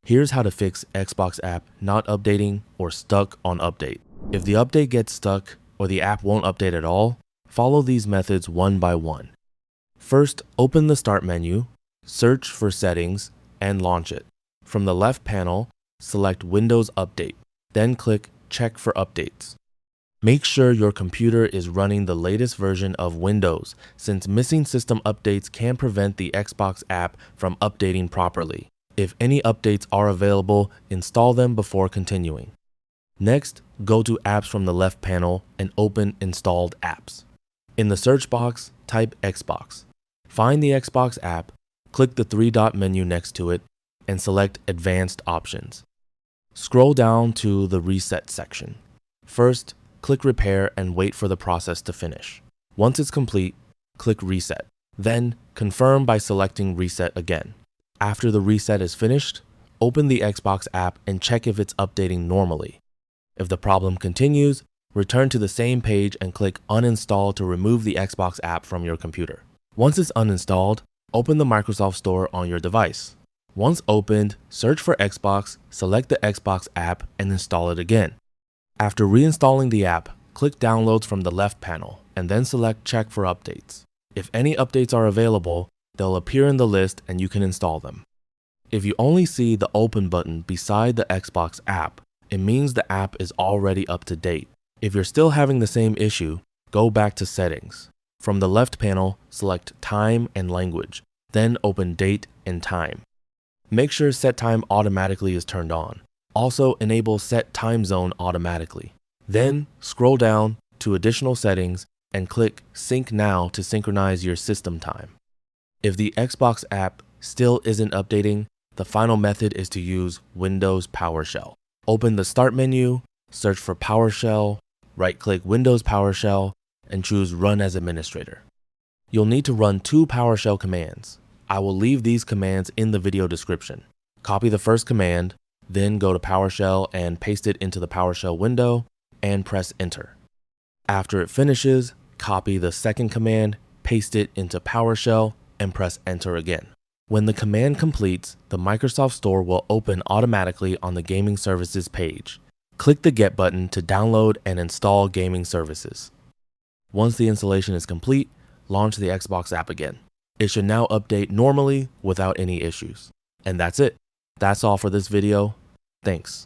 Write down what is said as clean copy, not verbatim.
Here's how to fix Xbox app not updating or stuck on update. If the update gets stuck or the app won't update at all, follow these methods one by one. First, open the Start menu, search for Settings, and launch it. From the left panel, select Windows Update, then click Check for Updates. Make sure your computer is running the latest version of Windows, since missing system updates can prevent the Xbox app from updating properly. If any updates are available, install them before continuing. Next, go to Apps from the left panel and open Installed Apps. In the search box, type Xbox. Find the Xbox app, click the three-dot menu next to it, and select Advanced Options. Scroll down to the Reset section. First, click Repair and wait for the process to finish. Once it's complete, click Reset. Then, confirm by selecting Reset again. After the reset is finished, open the Xbox app and check if it's updating normally. If the problem continues, return to the same page and click Uninstall to remove the Xbox app from your computer. Once it's uninstalled, open the Microsoft Store on your device. Once opened, search for Xbox, select the Xbox app, and install it again. After reinstalling the app, click Downloads from the left panel, and then select Check for Updates. If any updates are available, they'll appear in the list and you can install them. If you only see the Open button beside the Xbox app, it means the app is already up to date. If you're still having the same issue, go back to Settings. From the left panel, select Time and Language, then open Date and Time. Make sure Set Time Automatically is turned on. Also enable Set Time Zone automatically. Then scroll down to Additional Settings and click Sync Now to synchronize your system time. If the Xbox app still isn't updating, the final method is to use Windows PowerShell. Open the Start menu, search for PowerShell, right-click Windows PowerShell, and choose Run as Administrator. You'll need to run 2 PowerShell commands. I will leave these commands in the video description. Copy the first command, then go to PowerShell and paste it into the PowerShell window and press Enter. After it finishes, copy the second command, paste it into PowerShell, and press Enter again. When the command completes, the Microsoft Store will open automatically on the Gaming Services page. Click the Get button to download and install gaming services. Once the installation is complete, launch the Xbox app again. It should now update normally without any issues. And that's it. That's all for this video. Thanks.